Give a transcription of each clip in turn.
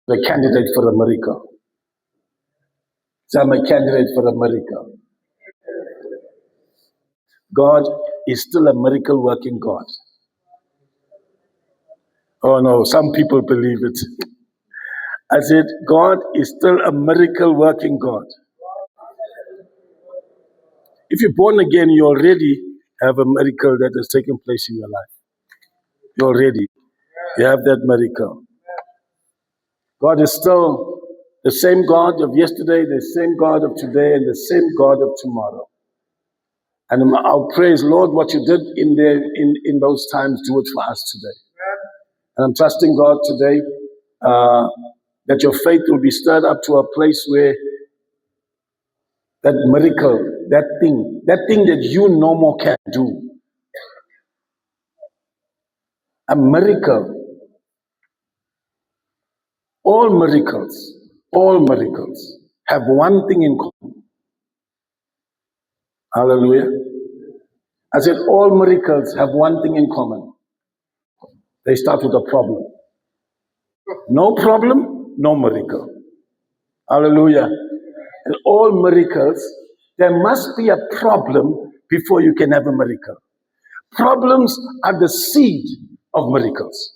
The candidate for a miracle. So I'm a candidate for a miracle. God is still a miracle working God. Oh no, some people believe it. I said, God is still a miracle working God. If you're born again, you already have a miracle that has taken place in your life. You already. You have that miracle. God is still the same God of yesterday, the same God of today, and the same God of tomorrow. And I'll praise, Lord, what you did in those times, do it for us today. And I'm trusting God today that your faith will be stirred up to a place where that miracle, that thing that you no more can do, a miracle, all miracles have one thing in common. Hallelujah. I said all miracles have one thing in common. They start with a problem. No problem, no miracle. Hallelujah. And all miracles, there must be a problem before you can have a miracle. Problems are the seed of miracles.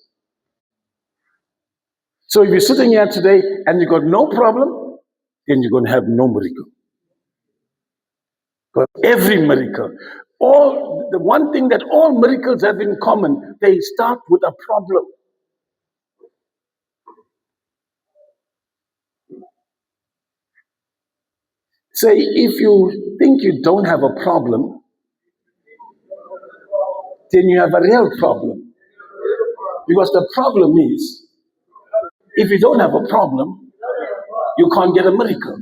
So if you're sitting here today and you got no problem, then you're going to have no miracle. But every miracle, the one thing that all miracles have in common, they start with a problem. Say, if you think you don't have a problem, then you have a real problem. Because the problem is, if you don't have a problem, you can't get a miracle.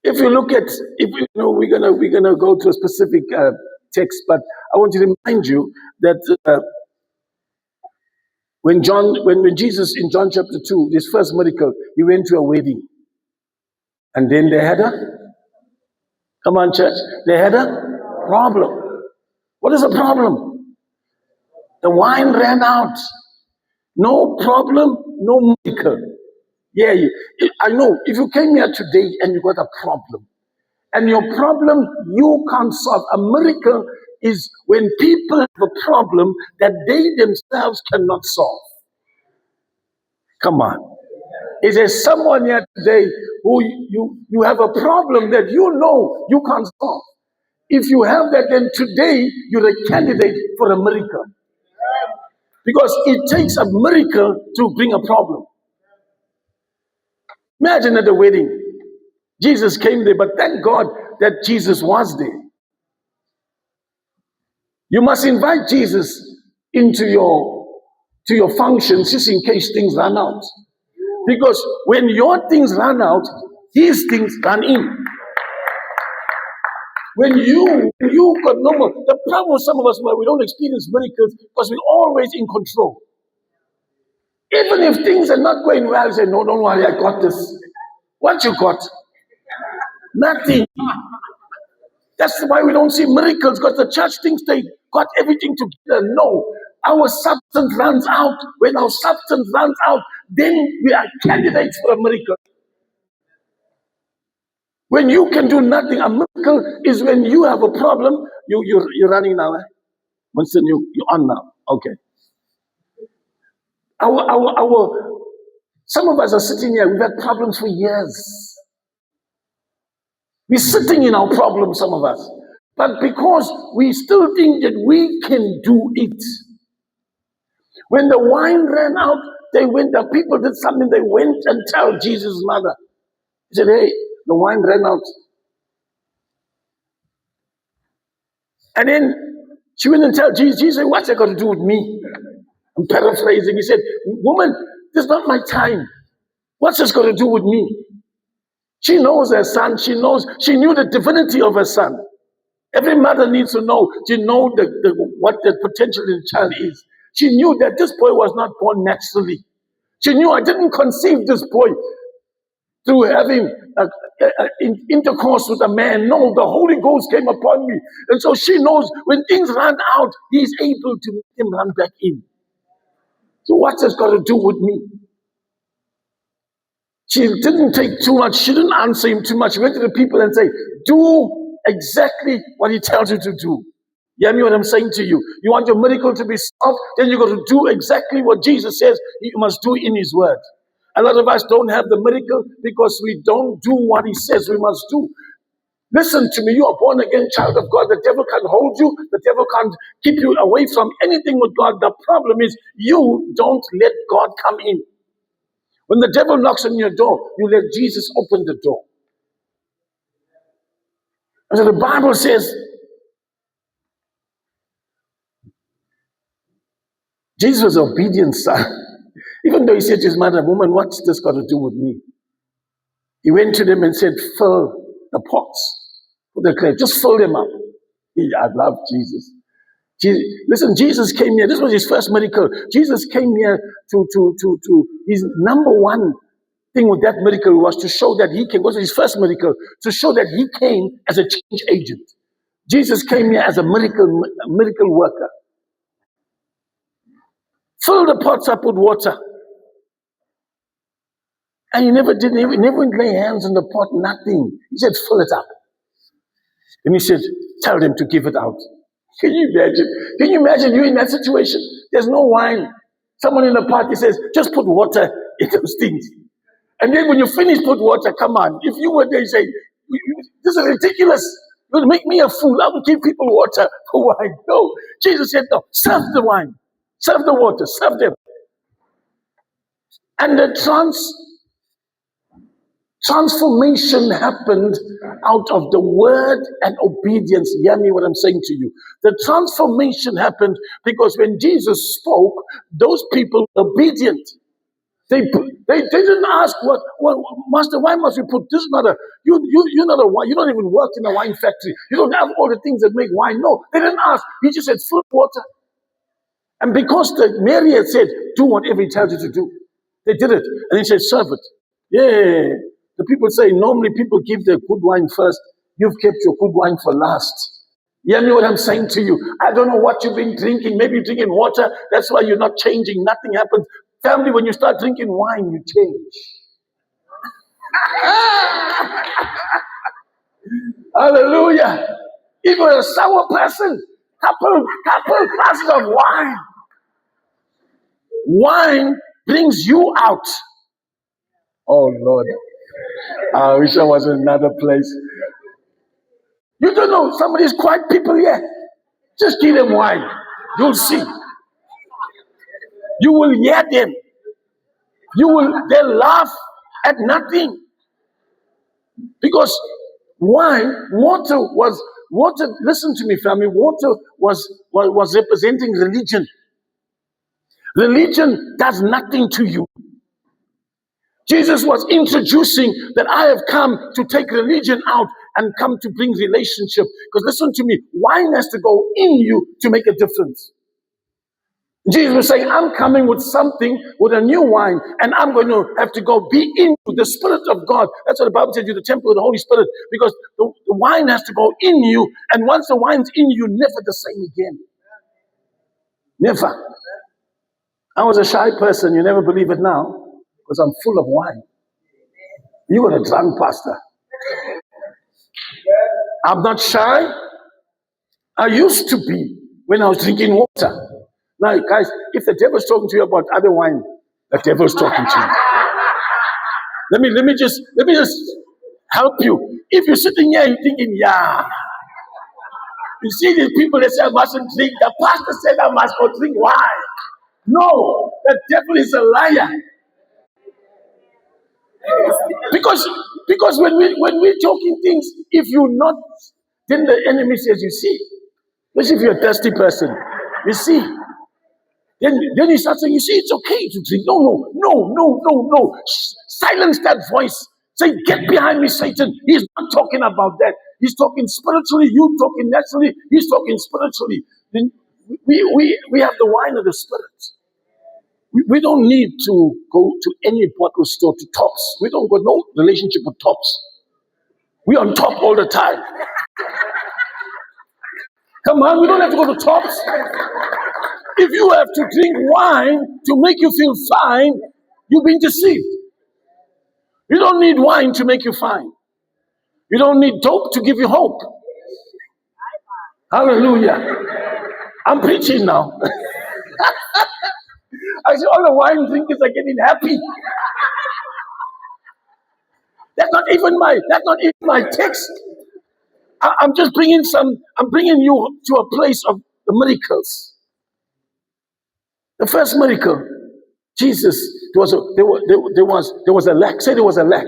If you look at, we're gonna go to a specific text, but I want to remind you that when Jesus in John chapter 2, his first miracle, he went to a wedding, and then they had a, come on, church, they had a problem. What is the problem? The wine ran out. No problem, no miracle. Yeah, I know. If you came here today and you got a problem, and your problem you can't solve, a miracle is when people have a problem that they themselves cannot solve. Come on. Is there someone here today who you have a problem that you know you can't solve? If you have that, then today you're a candidate for a miracle. Because it takes a miracle to bring a problem. Imagine at the wedding, Jesus came there, but thank God that Jesus was there. You must invite Jesus into your functions just in case things run out. Because when your things run out, his things run in. When you got no more, the problem with some of us where we don't experience miracles because we're always in control. Even if things are not going well, you say, no, don't worry, I got this. What you got? Nothing. That's why we don't see miracles, because the church thinks they got everything together. No. Our substance runs out. When our substance runs out, then we are candidates for a miracle. When you can do nothing, a miracle is when you have a problem. You're running now. Winston, you're on now. Okay. Some of us are sitting here, we've had problems for years. We're sitting in our problems, some of us. But because we still think that we can do it. When the wine ran out, the people did something, they went and tell Jesus' mother. He said, hey, the wine ran out. And then she went and tell Jesus. Jesus said, what's that got to do with me? I'm paraphrasing. He said, woman, this is not my time. What's this got to do with me? She knows her son. She knew the divinity of her son. Every mother needs to know. She knows what the potential in the child is. She knew that this boy was not born naturally. She knew I didn't conceive this boy through having intercourse with a man. No, the Holy Ghost came upon me. And so she knows when things run out, he's able to make them run back in. So what's this got to do with me? She didn't take too much. She didn't answer him too much. She went to the people and say, do exactly what he tells you to do. You hear me what I'm saying to you? You want your miracle to be solved, then you got to do exactly what Jesus says you must do in his word. A lot of us don't have the miracle because we don't do what he says we must do. Listen to me, you are born again child of God. The devil can't hold you. The devil can't keep you away from anything with God. The problem is you don't let God come in. When the devil knocks on your door, you let Jesus open the door. And so the Bible says, Jesus was an obedient son. Even though he said to his mother, woman, what's this got to do with me? He went to them and said, fill the pots with the clay. Just fill them up. I love Jesus. Listen, Jesus came here. This was his first miracle. Jesus came here to his number one thing with that miracle was to show that he came. Was his first miracle to show that he came as a change agent. Jesus came here as a miracle worker. Fill the pots up with water. And he never lay hands on the pot, nothing. He said, fill it up. And he said, tell them to give it out. Can you imagine? Can you imagine you in that situation? There's no wine. Someone in the party says, just put water in those things. And then when you finish, put water, come on. If you were there, you say, this is ridiculous. You're going to make me a fool. I will give people water for wine. No. Jesus said, no, serve the wine. Serve the water. Serve them. And the transformation happened out of the word and obedience. Hear me what I'm saying to you. The transformation happened because when Jesus spoke, those people were obedient. They didn't ask what Master, why must we put this? You're not a wine. You don't even work in a wine factory. You don't have all the things that make wine. No, they didn't ask. He just said, fill water. And because Mary had said, do whatever he tells you to do, they did it. And he said, serve it. Yeah. The people say, normally people give their good wine first. You've kept your good wine for last. You hear me what I'm saying to you? I don't know what you've been drinking. Maybe you're drinking water. That's why you're not changing. Nothing happens. Family, when you start drinking wine, you change. Hallelujah. If you're a sour person, couple glasses of wine. Wine brings you out. Oh, Lord. I wish I was in another place. You don't know, some of these quiet people here, just give them wine. You'll see. You will hear them. They'll laugh at nothing. Because water, listen to me, family, water was representing religion. Religion does nothing to you. Jesus was introducing that I have come to take religion out and come to bring relationship. Because listen to me, wine has to go in you to make a difference. Jesus was saying, I'm coming with something, with a new wine, and I'm going to have to go be in the Spirit of God. That's what the Bible says, you're the temple of the Holy Spirit, because the wine has to go in you, and once the wine's in you, never the same again. Never. I was a shy person, you never believe it now, because I'm full of wine. You got a drunk pastor. I'm not shy. I used to be when I was drinking water. Now, guys, if the devil's talking to you about other wine, the devil's talking to you. Let me just help you. If you're sitting here, you're thinking, yeah. You see these people that say I mustn't drink. The pastor said I must go drink wine. No, the devil is a liar. Because when we're talking things, if you're not, then the enemy says, you see. Especially if you're a thirsty person, you see. Then you start saying, you see, it's okay to drink. No. Silence that voice. Say, get behind me, Satan. He's not talking about that. He's talking spiritually. You talking naturally. He's talking spiritually. Then we have the wine of the Spirit. We don't need to go to any bottle store to Tops. We don't got no relationship with Tops. We on top all the time. Come on, we don't have to go to Tops. If you have to drink wine to make you feel fine, you've been deceived. You don't need wine to make you fine. You don't need dope to give you hope. Hallelujah. I'm preaching now. I see all the wine drinkers are getting happy. That's not even my text. I'm just bringing I'm bringing you to a place of the miracles. The first miracle, Jesus, there was a lack. Say there was a lack.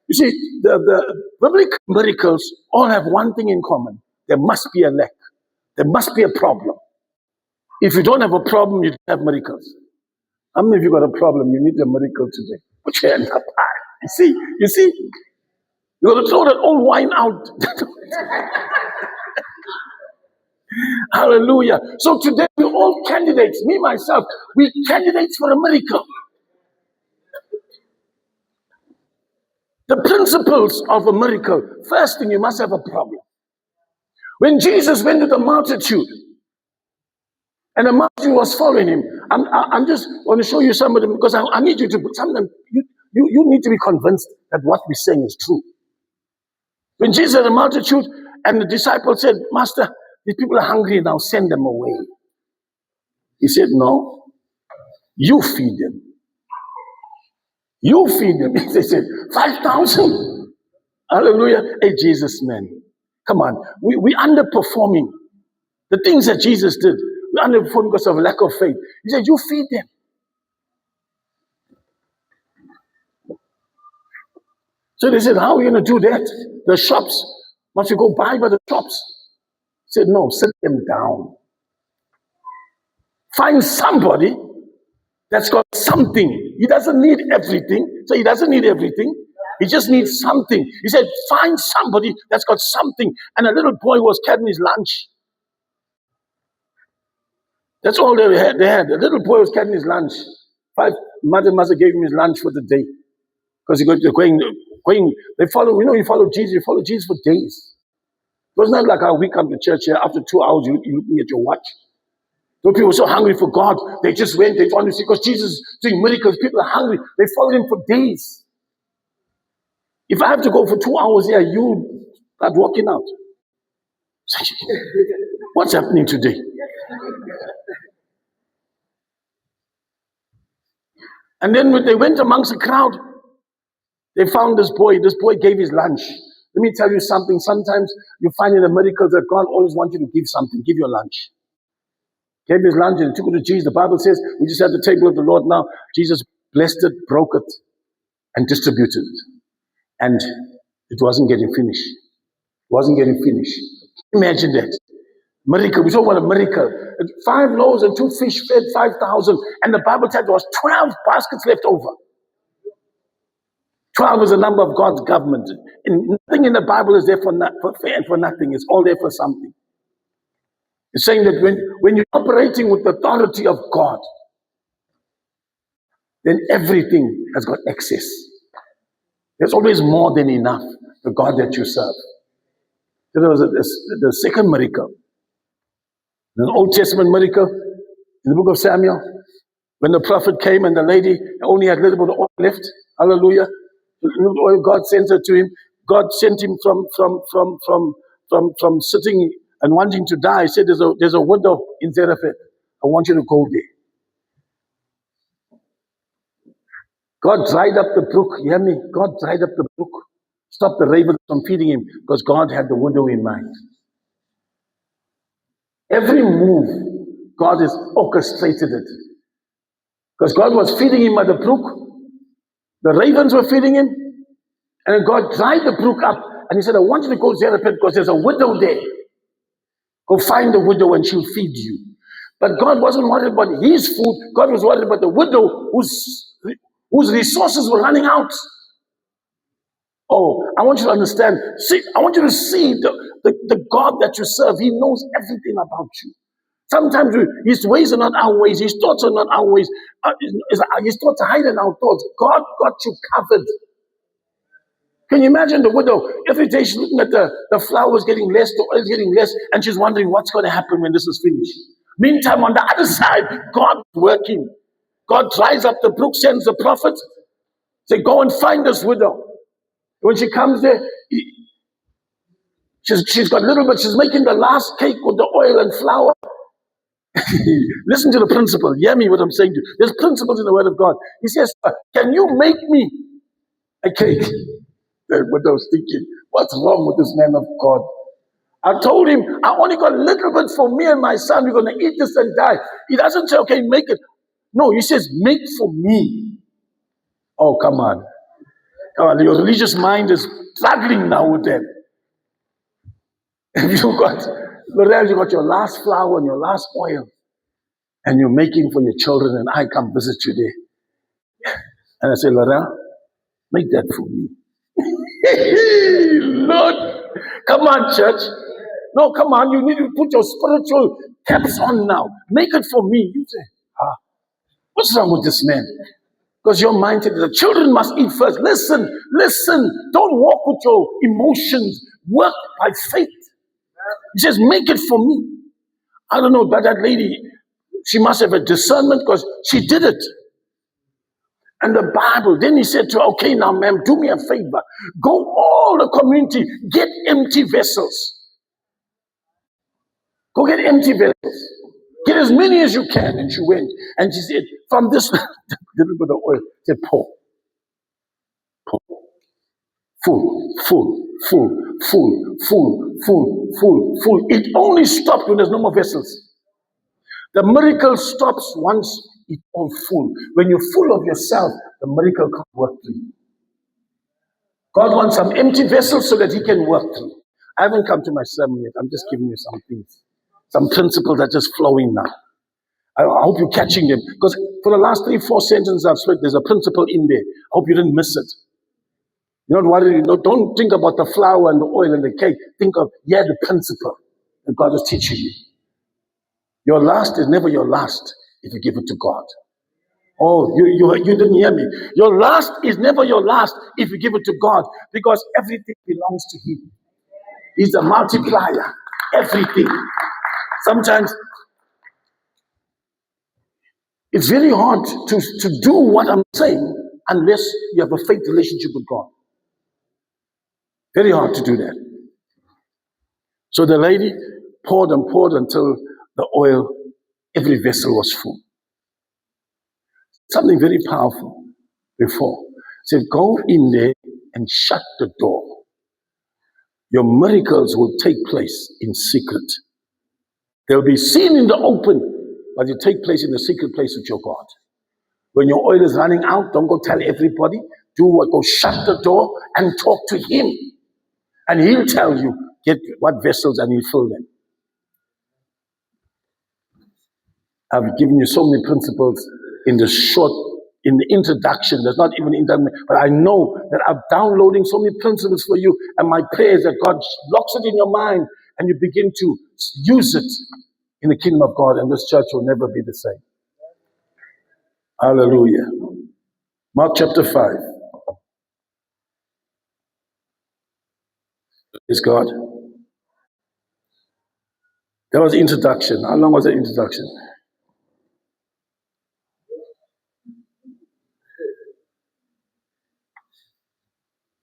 You see, the biblical miracles all have one thing in common. There must be a lack. There must be a problem. If you don't have a problem, you don't have miracles. How many of you got a problem? You need a miracle today. Put your hand up high. You see, you got to throw that old wine out. Hallelujah. So today we're all candidates. Me, myself, we're candidates for a miracle. The principles of a miracle. First thing, you must have a problem. When Jesus went to the multitude, and the multitude was following him, I'm just going to show you some of them because I need you to put some of them. You need to be convinced that what we're saying is true. When Jesus had a multitude, and the disciples said, Master, these people are hungry now, send them away. He said, no, you feed them. You feed them. They said, 5,000. Hallelujah. Hey, Jesus, man. Come on. We're underperforming. The things that Jesus did, we're underperforming because of lack of faith. He said, you feed them. So they said, how are we going to do that? The shops, must you go buy by the shops? He said, no, sit them down. Find somebody that's got something. He doesn't need everything. So he doesn't need everything. He just needs something. He said, find somebody that's got something. And a little boy was carrying his lunch. That's all they had. A little boy was carrying his lunch. Mother gave him his lunch for the day. Because he going. They follow, you follow Jesus. You follow Jesus for days. It was not like how we come to church here. After 2 hours, you're looking at your watch. Those people were so hungry for God. They just went. They wanted to see, because Jesus is doing miracles. People are hungry. They followed him for days. If I have to go for 2 hours here, you start walking out. What's happening today? And then when they went amongst the crowd, they found this boy. This boy gave his lunch. Let me tell you something. Sometimes you find in the miracles that God always wants you to give something. Give your lunch. Gave his lunch and took it to Jesus. The Bible says we just at the table of the Lord now. Jesus blessed it, broke it, and distributed it. And it wasn't getting finished. It wasn't getting finished. Imagine that. Miracle. We talk about a miracle. 5 loaves and 2 fish fed 5,000. And the Bible said there was 12 baskets left over. 12 is the number of God's government. And nothing in the Bible is there for nothing. It's all there for something. It's saying that when you're operating with the authority of God, then everything has got access. There's always more than enough, the God that you serve. There was the second miracle. An Old Testament miracle in the book of Samuel, when the prophet came and the lady only had a little bit of oil left. Hallelujah. Oil, God sent her to him. God sent him from sitting and wanting to die. He said, there's a widow in Zarephath. I want you to go there. God dried up the brook. You hear me? God dried up the brook. Stopped the ravens from feeding him because God had the widow in mind. Every move, God has orchestrated it. Because God was feeding him at the brook. The ravens were feeding him. And then God dried the brook up. And he said, I want you to go to Zarephath because there's a widow there. Go find the widow and she'll feed you. But God wasn't worried about his food. God was worried about the widow whose resources were running out. Oh, I want you to understand. See, I want you to see the God that you serve. He knows everything about you. Sometimes his ways are not our ways. His thoughts are not our ways. His thoughts are higher than our thoughts. God got you covered. Can you imagine the widow? Every day she's looking at the flowers getting less, the oil getting less, and she's wondering what's going to happen when this is finished. Meantime, on the other side, God working. God dries up the brook, sends the prophet, say, go and find this widow. When she comes there, she's got a little bit, she's making the last cake with the oil and flour. Listen to the principle. Hear me what I'm saying to you. There's principles in the word of God. He says, can you make me a cake? The widow's thinking, what's wrong with this man of God? I told him, I only got a little bit for me and my son. We're going to eat this and die. He doesn't say, okay, make it. No, he says, make for me. Oh, come on. Come on. Your religious mind is struggling now with them. If you got, L'Oreal, you got your last flour and your last oil, and you're making for your children, and I come visit you there. And I say, L'Oreal, make that for me. Lord, come on, church. No, come on, you need to put your spiritual caps on now. Make it for me. You say, what's wrong with this man? Because your mind said the children must eat first. Listen. Don't walk with your emotions. Work by faith. He says, make it for me. I don't know, but that lady, she must have a discernment because she did it. And the Bible, then he said to her, okay, now, ma'am, do me a favor. Go all the community, get empty vessels. Go get empty vessels. Get as many as you can. And she went. And she said, from this little bit of oil, she said, pour. Full. It only stopped when there's no more vessels. The miracle stops once it's all full. When you're full of yourself, the miracle can't work through you. God wants some empty vessels so that he can work through. I haven't come to my sermon yet. I'm just giving you some things. Some principles are just flowing now. I hope you're catching them. Because for the last 3-4 sentences I've spoken, there's a principle in there. I hope you didn't miss it. You're not worried. Don't think about the flour and the oil and the cake. Think of, the principle that God is teaching you. Your last is never your last if you give it to God. Oh, you didn't hear me. Your last is never your last if you give it to God, because everything belongs to him. He's a multiplier. Everything. Sometimes it's very hard to do what I'm saying unless you have a faith relationship with God. Very hard to do that. So the lady poured until the oil, every vessel was full. Something very powerful before. Said, go in there and shut the door. Your miracles will take place in secret. They'll be seen in the open, but they take place in the secret place with your God. When your oil is running out, don't go tell everybody. Do what? Go shut the door and talk to him. And he'll tell you, get what vessels, and he'll fill them. I've given you so many principles in the introduction. There's not even an introduction, but I know that I'm downloading so many principles for you, and my prayer is that God locks it in your mind and you begin to use it in the kingdom of God, and this church will never be the same. Hallelujah. Mark chapter 5. Praise God. That was the introduction. How long was the introduction?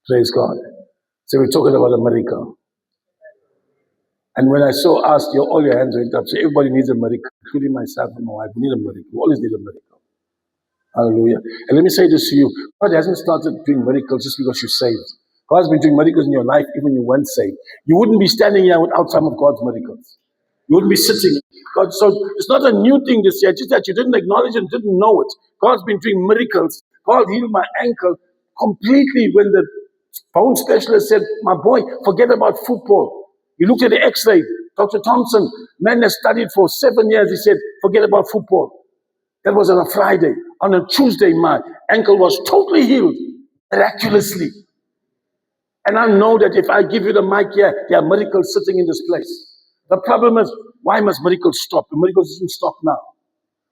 Praise God. So we're talking about a miracle. And when I saw us, all your hands went up. So everybody needs a miracle, including myself and my wife. We need a miracle. We always need a miracle. Hallelujah. And let me say this to you. God hasn't started doing miracles just because you're saved. God's been doing miracles in your life even when you weren't saved. You wouldn't be standing here without some of God's miracles. You wouldn't be sitting. God, so it's not a new thing this year, just that you didn't acknowledge and didn't know it. God's been doing miracles. God healed my ankle completely when the bone specialist said, my boy, forget about football. He looked at the x-ray. Dr. Thompson, man has studied for 7 years. He said, forget about football. That was on a Friday. On a Tuesday, my ankle was totally healed, miraculously. And I know that if I give you the mic here, there are miracles sitting in this place. The problem is, why must miracles stop? The miracles doesn't stop now.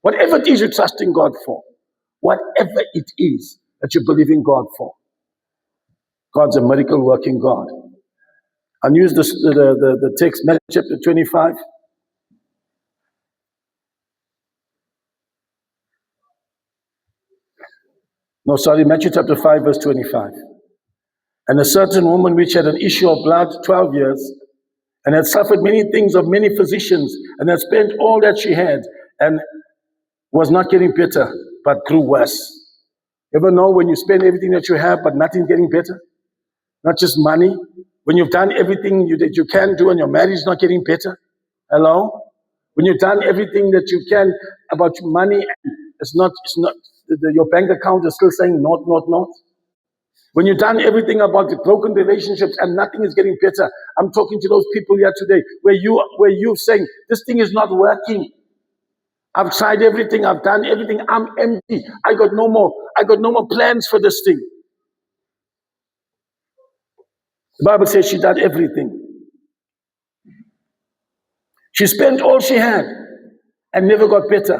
Whatever it is you're trusting God for, whatever it is that you believe in God for, God's a miracle working God. I'll use the text, Matthew chapter 25. No, sorry, Matthew chapter 5, verse 25. And a certain woman which had an issue of blood 12 years, and had suffered many things of many physicians, and had spent all that she had, and was not getting better, but grew worse. Ever know when you spend everything that you have, but nothing getting better? Not just money. When you've done everything that you can do and your marriage is not getting better. Hello? When you've done everything that you can about your money, it's not, your bank account is still saying not, not, not. When you've done everything about the broken relationships and nothing is getting better. I'm talking to those people here today where you're saying, this thing is not working. I've tried everything, I've done everything, I'm empty. I got no more plans for this thing. The Bible says she did everything. She spent all she had and never got better,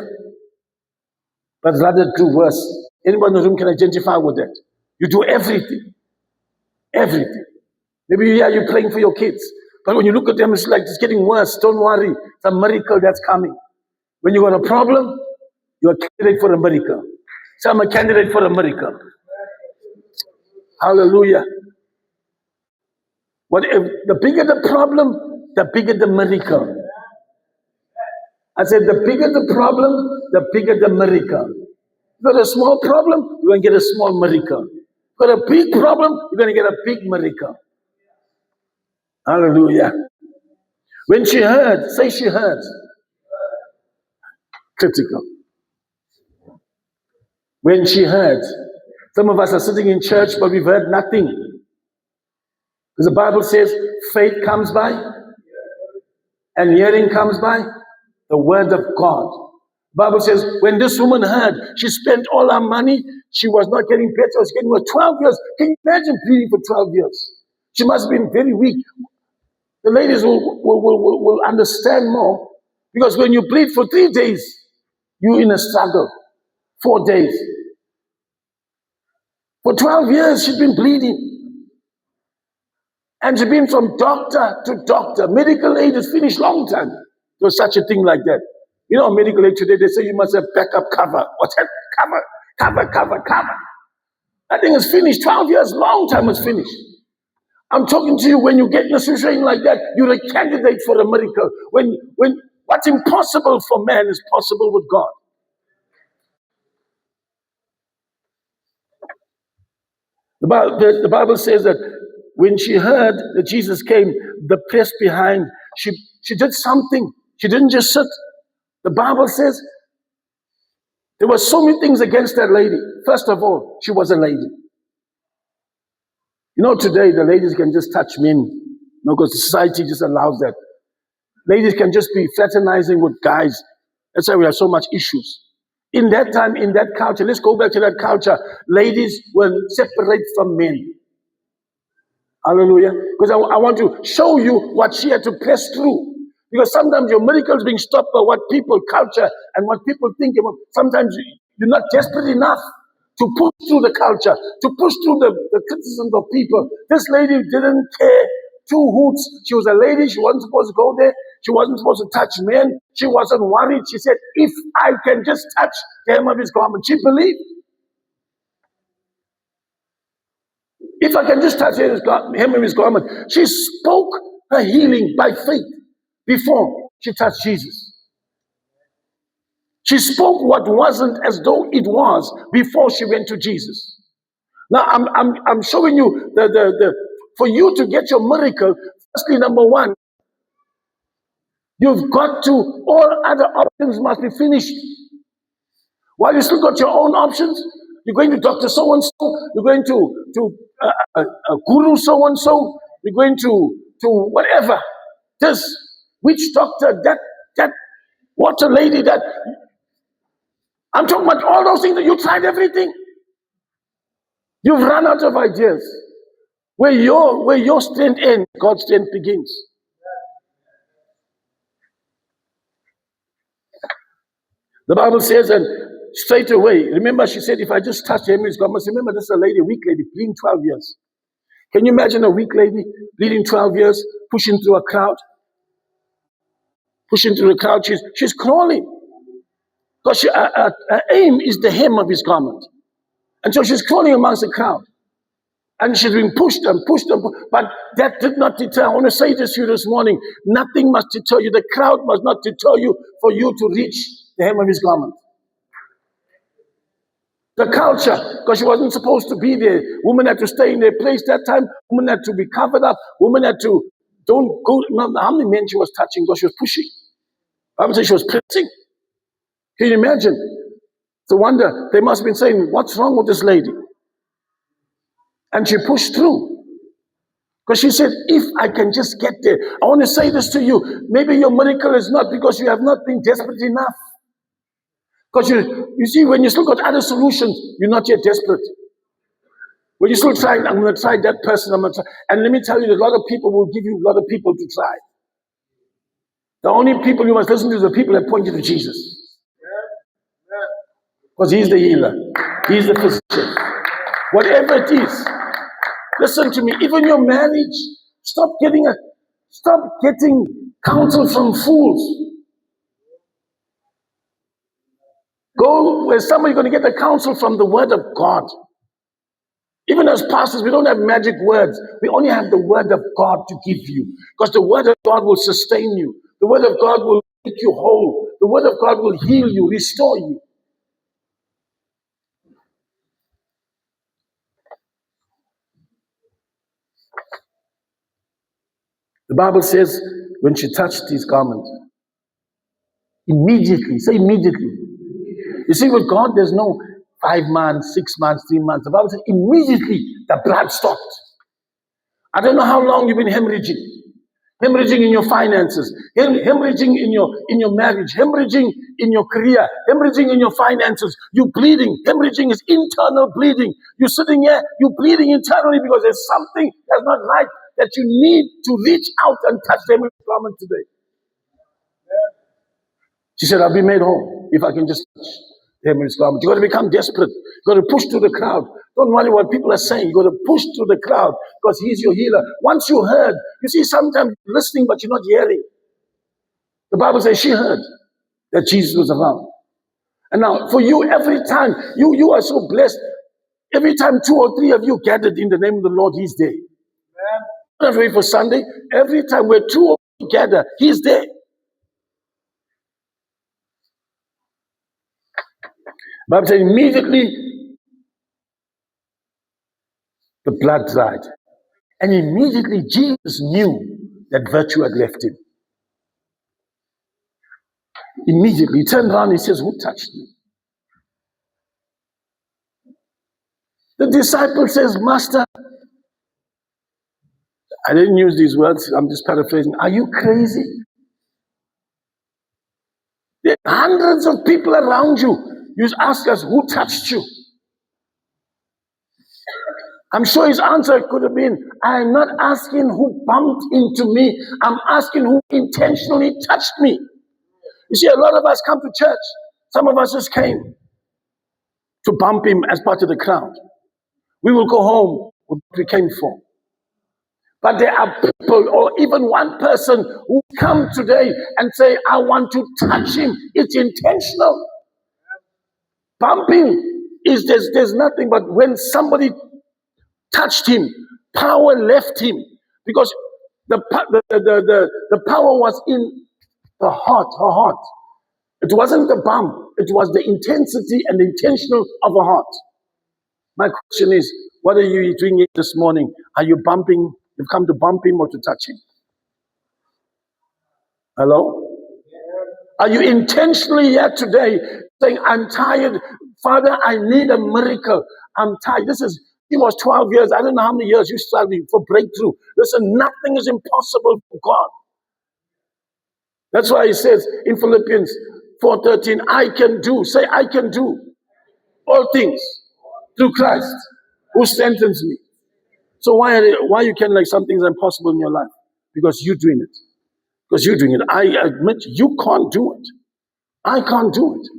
but rather grew worse. Anyone in the room can identify with that. You do everything. Everything. Maybe you're praying for your kids, but when you look at them, it's like it's getting worse. Don't worry. It's a miracle that's coming. When you got a problem, you're a candidate for a miracle. So I'm a candidate for a miracle. Hallelujah. The bigger the problem, the bigger the miracle. I said, the bigger the problem, the bigger the miracle. You got a small problem, you're going to get a small miracle. You got a big problem, you're going to get a big miracle. Hallelujah. When she heard, say she heard. Critical. When she heard. Some of us are sitting in church, but we've heard nothing. Because the Bible says faith comes by, and hearing comes by the word of God. The Bible says when this woman heard, she spent all her money, she was not getting better, she was getting worse. 12 years. Can you imagine bleeding for 12 years? She must have been very weak. The ladies will understand more. Because when you bleed for 3 days, you're in a struggle. 4 days. For 12 years, she's been bleeding. And she's been from doctor to doctor. Medical aid is finished long time. There was such a thing like that. You know, medical aid today, they say you must have backup cover. What's that? Cover. That thing is finished. 12 years, long time is finished. I'm talking to you when you get in a situation like that, you're a candidate for a miracle. When what's impossible for man is possible with God. The Bible says that when she heard that Jesus came, the press behind, she did something. She didn't just sit. The Bible says there were so many things against that lady. First of all, she was a lady. You know, today the ladies can just touch men, because society just allows that. Ladies can just be fraternizing with guys. That's why we have so much issues. In that time, in that culture, let's go back to that culture. Ladies were separate from men. Hallelujah. Because I want to show you what she had to press through. Because sometimes your miracles being stopped by what people, culture, and what people think about. Sometimes you're not desperate enough to push through the culture, to push through the criticisms of people. This lady didn't care two hoots. She was a lady. She wasn't supposed to go there. She wasn't supposed to touch men. She wasn't worried. She said, if I can just touch the hem of his garment. She believed. If I can just touch the hem of his garment. She spoke her healing by faith before she touched Jesus. She spoke what wasn't as though it was before she went to Jesus. Now I'm showing you for you to get your miracle. Firstly, number one, you've got to, all other options must be finished. While you still got your own options, you're going to Dr. So-and-so, you're going to Guru so-and-so, you're going to whatever. This witch doctor, that water lady, that. I'm talking about all those things that you tried everything. You've run out of ideas. Where your strength ends, God's strength begins. The Bible says, and straight away, remember she said, if I just touch him, he's gone. Remember, this is a lady, a weak lady, bleeding 12 years. Can you imagine a weak lady bleeding 12 years, pushing through a crowd? Pushing through the crowd, she's crawling. Because her aim is the hem of his garment. And so she's crawling amongst the crowd. And she's being pushed and pushed and pushed. But that did not deter. I want to say this to you this morning. Nothing must deter you. The crowd must not deter you for you to reach the hem of his garment. The culture, because she wasn't supposed to be there. Women had to stay in their place that time. Women had to be covered up. Women had to, don't go. How many men she was touching? Because she was pushing. I would say she was pressing. Can you imagine? It's a wonder. They must have been saying, what's wrong with this lady? And she pushed through. Because she said, if I can just get there. I want to say this to you. Maybe your miracle is not because you have not been desperate enough. Because you see, when you still got other solutions, you're not yet desperate. When you're still trying, I'm going to try that person, I'm going to try. And let me tell you, a lot of people will give you a lot of people to try. The only people you must listen to is the people that point you to Jesus. Because he's the healer. He's the physician. Whatever it is. Listen to me. Even your marriage, stop getting counsel from fools. Go where somebody's going to get the counsel from the word of God. Even as pastors, we don't have magic words. We only have the word of God to give you. Because the word of God will sustain you. The word of God will make you whole. The word of God will heal you, restore you. The Bible says, when she touched his garment, immediately, say immediately. You see, with God, there's no 5 months, 6 months, 3 months. The Bible says, immediately the blood stopped. I don't know how long you've been hemorrhaging. Hemorrhaging in your finances, hemorrhaging in your marriage, hemorrhaging in your career, hemorrhaging in your finances. You bleeding. Hemorrhaging is internal bleeding. You're sitting here, you're bleeding internally because there's something that's not right, that you need to reach out and touch the garment today. She said, I'll be made whole if I can just touch the garment. You've got to become desperate. You've got to push through the crowd. Don't worry what people are saying. You've got to push through the crowd because he's your healer. Once you heard, you see, sometimes you're listening, but you're not hearing. The Bible says she heard that Jesus was around. And now, for you, every time, you are so blessed. Every time 2 or 3 of you gathered in the name of the Lord, he's there. Don't have to wait for Sunday. Every time where 2 or 3 gather, he's there. The Bible says immediately the blood dried. And immediately Jesus knew that virtue had left him. Immediately he turned around and he says, who touched me? The disciple says, Master, I didn't use these words, I'm just paraphrasing. Are you crazy? There are hundreds of people around you. You ask us, who touched you? I'm sure his answer could have been, I'm not asking who bumped into me. I'm asking who intentionally touched me. You see, a lot of us come to church. Some of us just came to bump him as part of the crowd. We will go home with what we came for. But there are people, or even one person, who come today and say, I want to touch him. It's intentional. Bumping is there's nothing but when somebody touched him, power left him, because the power was in the heart, her heart. It wasn't the bump, it was the intensity and the intentional of her heart. My question is, what are you doing this morning? Are you bumping? You've come to bump him or to touch him? Hello? Are you intentionally here today saying, I'm tired, Father, I need a miracle. I'm tired. He was 12 years. I don't know how many years you struggled for breakthrough. Listen, nothing is impossible for God. That's why he says in Philippians 4:13, I can do. Say, I can do all things through Christ who strengthens me. So why you can like something's impossible in your life? Because you're doing it. Because you're doing it. I admit you can't do it. I can't do it.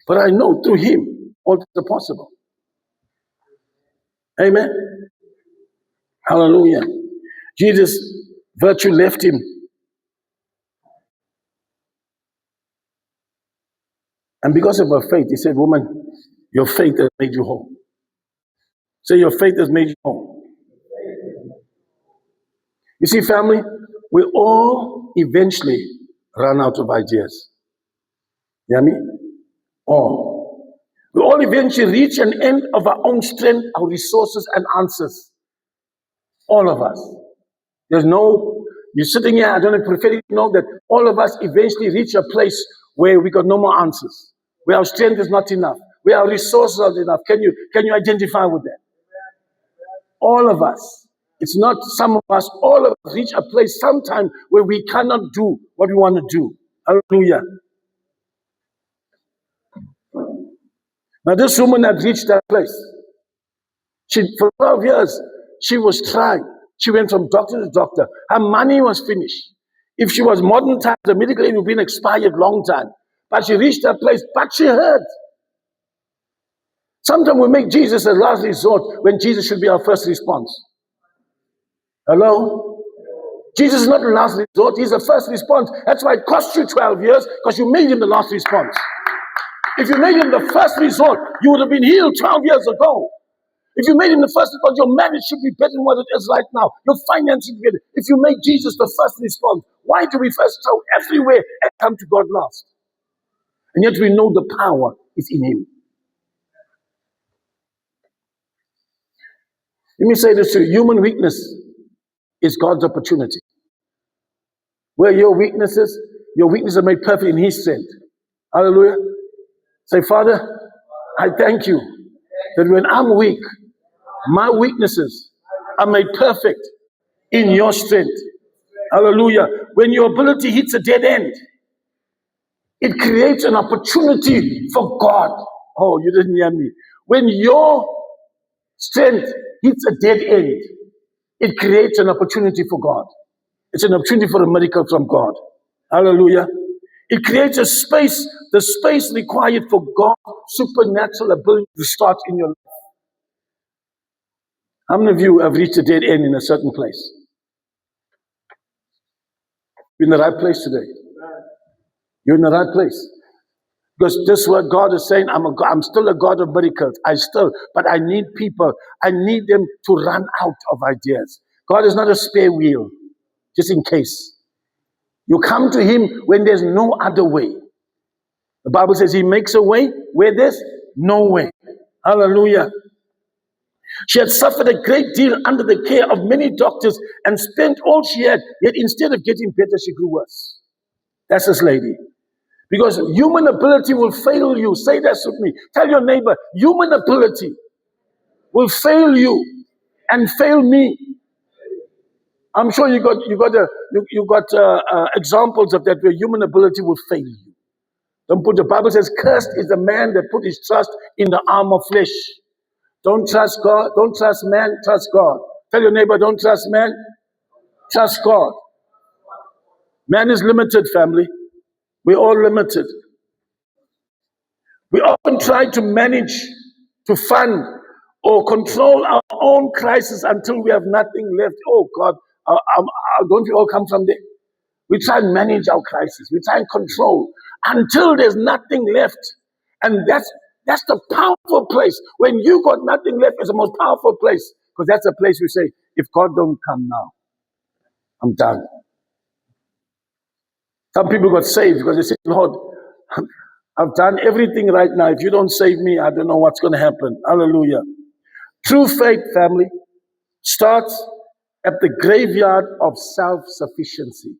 But I know through him, all things are possible. Amen. Hallelujah. Jesus, virtue left him. And because of her faith, he said, woman, your faith has made you whole. Say, your faith has made you whole. You see, family, we all eventually run out of ideas. You hear me? All. We all eventually reach an end of our own strength, our resources, and answers. All of us. There's no, you're sitting here, I don't know, prophetic, know that all of us eventually reach a place where we got no more answers, where our strength is not enough, where our resources are not enough. Can you identify with that? All of us. It's not some of us, all of us reach a place sometime where we cannot do what we want to do. Hallelujah. Now this woman had reached that place. For 12 years, she was trying. She went from doctor to doctor. Her money was finished. If she was modern times, the medical aid would have been expired long time. But she reached that place, but she heard. Sometimes we make Jesus a last resort when Jesus should be our first response. Hello? Jesus is not the last resort, he's the first response. That's why it cost you 12 years, because you made him the last response. If you made him the first resort, you would have been healed 12 years ago. If you made him the first response, your marriage should be better than what it is right now. Your finances should be better. If you made Jesus the first response, why do we first go everywhere and come to God last? And yet we know the power is in him. Let me say this to you. Human weakness is God's opportunity. Where your weaknesses are made perfect in his strength. Hallelujah. Say, Father, I thank you that when I'm weak, my weaknesses are made perfect in your strength. Hallelujah. When your ability hits a dead end, it creates an opportunity for God. Oh, you didn't hear me. When your strength hits a dead end, it creates an opportunity for God. It's an opportunity for a miracle from God. Hallelujah. It creates a space, the space required for God's supernatural ability to start in your life. How many of you have reached a dead end in a certain place? You're in the right place today. You're in the right place. Because this is what God is saying. I'm still a God of miracles. But I need people. I need them to run out of ideas. God is not a spare wheel, just in case. You come to him when there's no other way. The Bible says he makes a way where there's no way. Hallelujah. She had suffered a great deal under the care of many doctors and spent all she had, yet instead of getting better, she grew worse. That's this lady. Because human ability will fail you. Say that with me. Tell your neighbor, human ability will fail you and fail me. I'm sure you got examples of that where human ability will fail you. The Bible says, cursed is the man that put his trust in the arm of flesh. Don't trust God. Don't trust man. Trust God. Tell your neighbor, don't trust man. Trust God. Man is limited, family. We're all limited. We often try to manage, to fund, or control our own crisis until we have nothing left. Oh God, don't we all come from there? We try and manage our crisis. We try and control until there's nothing left. And that's the powerful place. When you got nothing left, it's the most powerful place. Because that's the place we say, if God don't come now, I'm done. Some people got saved because they said, Lord, I've done everything right now. If you don't save me, I don't know what's going to happen. Hallelujah. True faith, family, starts at the graveyard of self-sufficiency.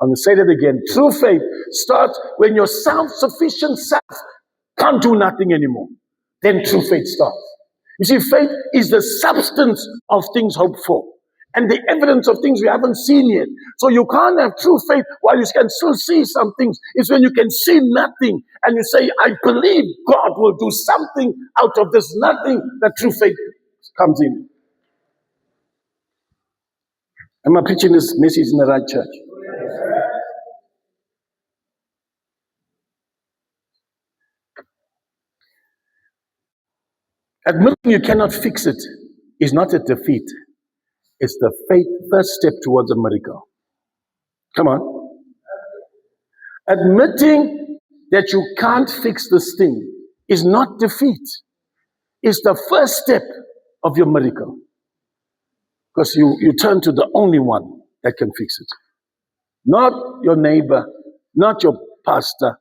I'm going to say that again. True faith starts when your self-sufficient self can't do nothing anymore. Then true faith starts. You see, faith is the substance of things hoped for and the evidence of things we haven't seen yet. So you can't have true faith while you can still see some things. It's when you can see nothing and you say, I believe God will do something out of this nothing, that true faith comes in. Am I preaching this message in the right church? Admitting you cannot fix it is not a defeat. It's the faith first step towards a miracle. Come on. Admitting that you can't fix this thing is not defeat. It's the first step of your miracle. Because you turn to the only one that can fix it. Not your neighbor, not your pastor.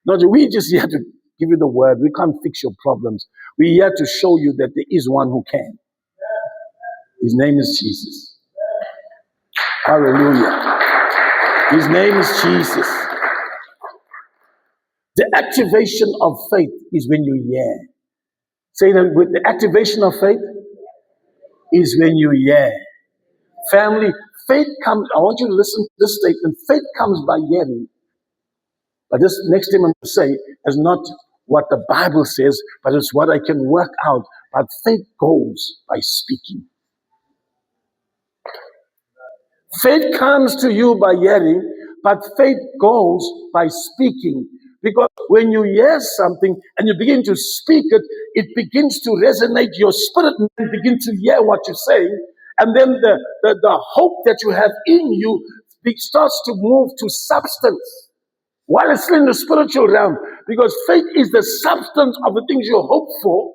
We just here to give you the word. We can't fix your problems. We're here to show you that there is one who can. His name is Jesus. Hallelujah. His name is Jesus. The activation of faith is when you hear. Say that with the activation of faith is when you hear. Family, faith comes, I want you to listen to this statement. Faith comes by hearing. But this next thing I'm going to say is not what the Bible says, but it's what I can work out. But faith goes by speaking. Faith comes to you by hearing, but faith goes by speaking. Because when you hear something and you begin to speak it, it begins to resonate. Your spirit man begins to hear what you're saying. And then the hope that you have in you starts to move to substance. While it's still in the spiritual realm. Because faith is the substance of the things you hope for.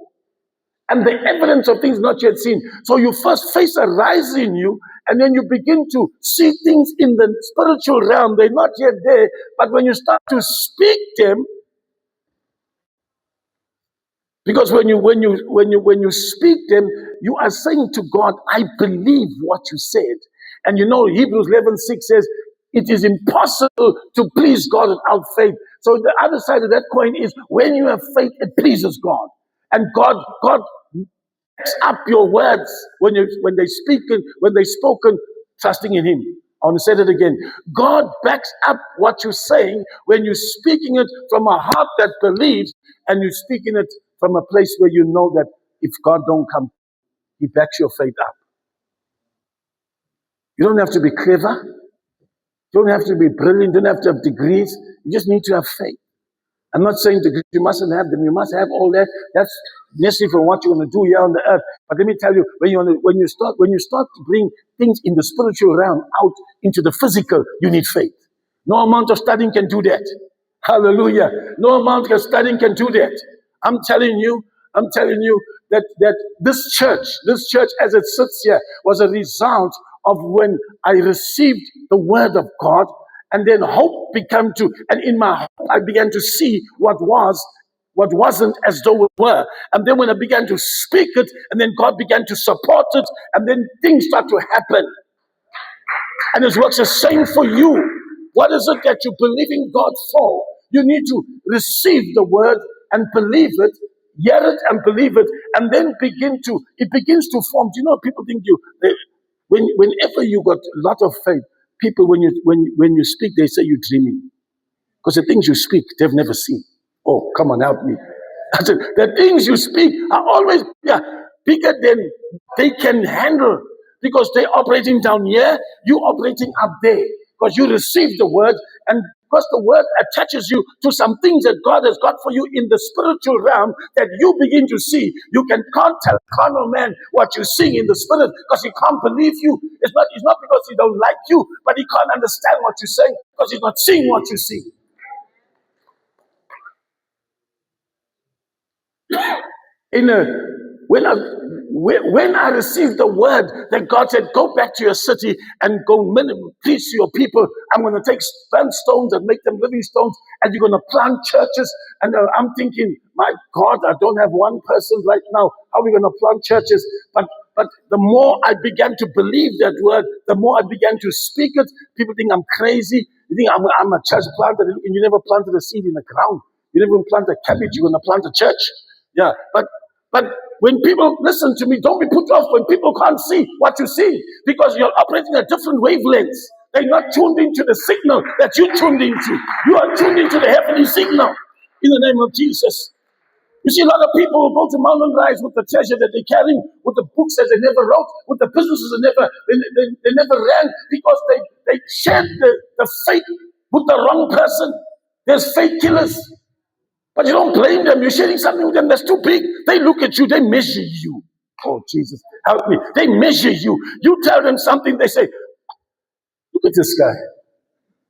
And the evidence of things not yet seen. So you first face a rise in you, and then you begin to see things in the spiritual realm. They're not yet there, but when you start to speak them, because when you speak them, you are saying to God, I believe what you said. And you know Hebrews 11:6 says, it is impossible to please God without faith. So the other side of that coin is when you have faith, it pleases God. And God backs up your words when they spoken, trusting in Him. I want to say that again. God backs up what you're saying when you're speaking it from a heart that believes, and you're speaking it from a place where you know that if God don't come, He backs your faith up. You don't have to be clever. You don't have to be brilliant. You don't have to have degrees. You just need to have faith. I'm not saying you mustn't have them. You must have all that. That's necessary for what you're going to do here on the earth. But let me tell you, when you start to bring things in the spiritual realm out into the physical, you need faith. No amount of studying can do that. Hallelujah. No amount of studying can do that. I'm telling you that this church as it sits here was a result of when I received the word of God. And then hope began to, and in my hope, I began to see what wasn't as though it were. And then when I began to speak it, and then God began to support it, and then things start to happen. And it works the same for you. What is it that you're believing God for? You need to receive the word and believe it, hear it and believe it, and then it begins to form. Do you know, people think whenever you got a lot of faith, people, when you speak, they say you're dreaming. Because the things you speak, they've never seen. Oh, come on, help me. I said, the things you speak are always bigger than they can handle. Because they're operating down here, you operating up there. Because you receive the word, and because the word attaches you to some things that God has got for you in the spiritual realm that you begin to see. You can't tell a carnal man what you're seeing in the spirit because he can't believe you. It's not because he don't like you, but he can't understand what you're saying because he's not seeing what you see. When I received the word that God said, go back to your city and go preach to your people, I'm going to take burnt stones and make them living stones, and you're going to plant churches. And I'm thinking, my God, I don't have one person right now. How are we going to plant churches? But the more I began to believe that word, the more I began to speak it. People think I'm crazy. You think I'm a church planter, and you never planted a seed in the ground. You never even plant a cabbage. You're going to plant a church. Yeah, but when people listen to me, don't be put off when people can't see what you see, because you're operating at different wavelengths. They're not tuned into the signal that you tuned into. You are tuned into the heavenly signal in the name of Jesus. You see, a lot of people will go to Mountain Rise with the treasure that they're carrying, with the books that they never wrote, with the businesses they never ran, because they shared the faith with the wrong person. There's faith killers. But you don't blame them. You're sharing something with them that's too big. They look at you. They measure you. Oh, Jesus, help me. They measure you. You tell them something. They say, look at this guy.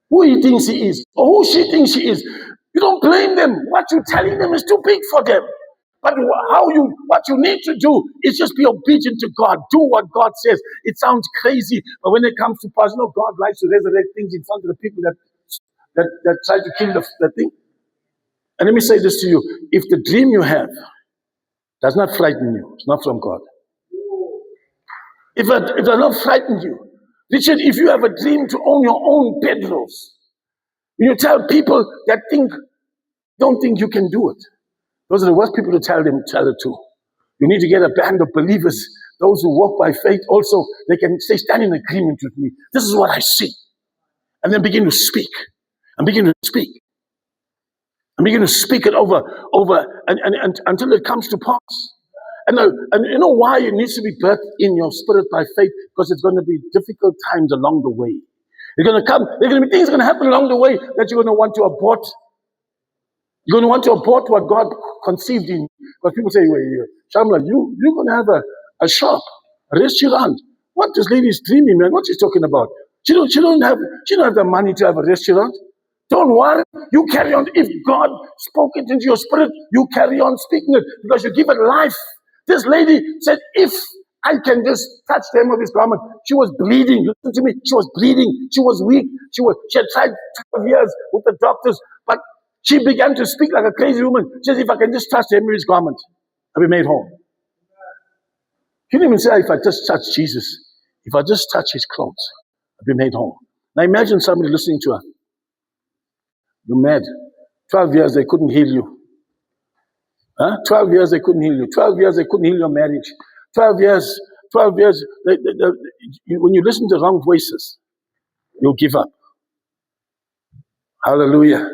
Who he thinks he is, or who she thinks she is. You don't blame them. What you're telling them is too big for them. But what you need to do is just be obedient to God. Do what God says. It sounds crazy, but when it comes to pass, God likes to resurrect things in front of the people that try to kill the thing. And let me say this to you. If the dream you have does not frighten you, it's not from God. If it does not frighten you, Richard, if you have a dream to own your own bedrolls, when you tell people that don't think you can do it, those are the worst people to tell it to. You need to get a band of believers, those who walk by faith also, they can say, stand in agreement with me. This is what I see. And then begin to speak. And begin to speak. And begin to speak it over and until it comes to pass. And you know why it needs to be birthed in your spirit by faith? Because it's going to be difficult times along the way. There are going to be things going to happen along the way that you're going to want to abort. You're going to want to abort what God conceived in you. Because people say, wait, Shamla, you're going to have a shop, a restaurant. What this lady is dreaming, man? What she's talking about? She don't have the money to have a restaurant. Don't worry. You carry on. If God spoke it into your spirit, you carry on speaking it because you give it life. This lady said, if I can just touch the hem of his garment. She was bleeding. Listen to me. She was bleeding. She was weak. She had tried 12 years with the doctors, but she began to speak like a crazy woman. She says, if I can just touch the hem of his garment, I'll be made whole. She didn't even say, if I just touch Jesus, if I just touch his clothes, I'll be made whole. Now imagine somebody listening to her. You're mad. 12 years, they couldn't heal you. 12 years, they couldn't heal you. 12 years, they couldn't heal your marriage. 12 years, when you listen to wrong voices, you'll give up. Hallelujah.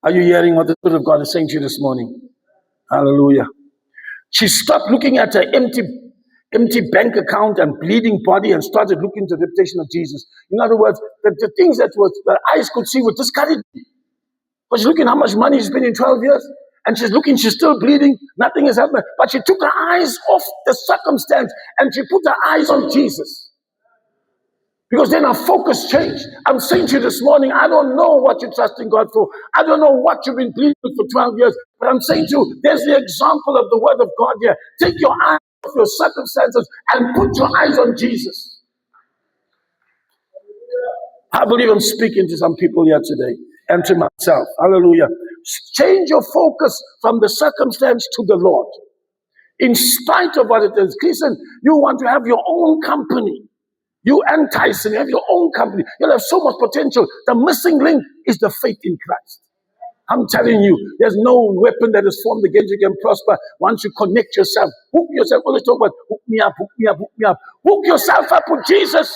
Are you hearing what the Spirit of God is saying to you this morning? Hallelujah. She stopped looking at her empty bank account and bleeding body and started looking to the reputation of Jesus. In other words, the things that the eyes could see were discouraged. But she's looking how much money she's been in 12 years. And she's looking, she's still bleeding. Nothing has happened. But she took her eyes off the circumstance and she put her eyes on Jesus. Because then her focus changed. I'm saying to you this morning, I don't know what you're trusting God for. I don't know what you've been bleeding with for 12 years. But I'm saying to you, there's the example of the word of God here. Take your eyes off your circumstances and put your eyes on Jesus. I believe I'm speaking to some people here today and to myself. Hallelujah. Change your focus from the circumstance to the Lord. In spite of what it is. Listen, you want to have your own company. You and Tyson, you have your own company. You'll have so much potential. The missing link is the faith in Christ. I'm telling you, there's no weapon that is formed against you can prosper once you connect yourself. Hook yourself. Always talk about hook me up, hook me up, hook me up. Hook yourself up with Jesus.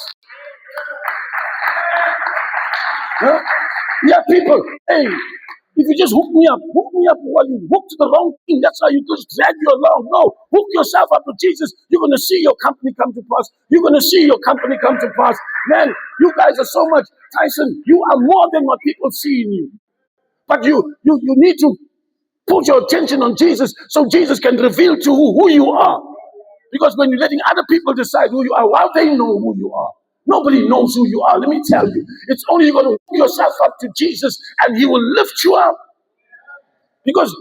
Huh? Yeah, people, hey, if you just hook me up while you hook to the wrong thing, that's how you just drag you along. No, hook yourself up with Jesus. You're going to see your company come to pass. You're going to see your company come to pass. Man, you guys are so much. Tyson, you are more than what people see in you. But you need to put your attention on Jesus so Jesus can reveal to who you are. Because when you're letting other people decide who you are, well, they know who you are. Nobody knows who you are. Let me tell you. It's only you're going to hook yourself up to Jesus and he will lift you up. Because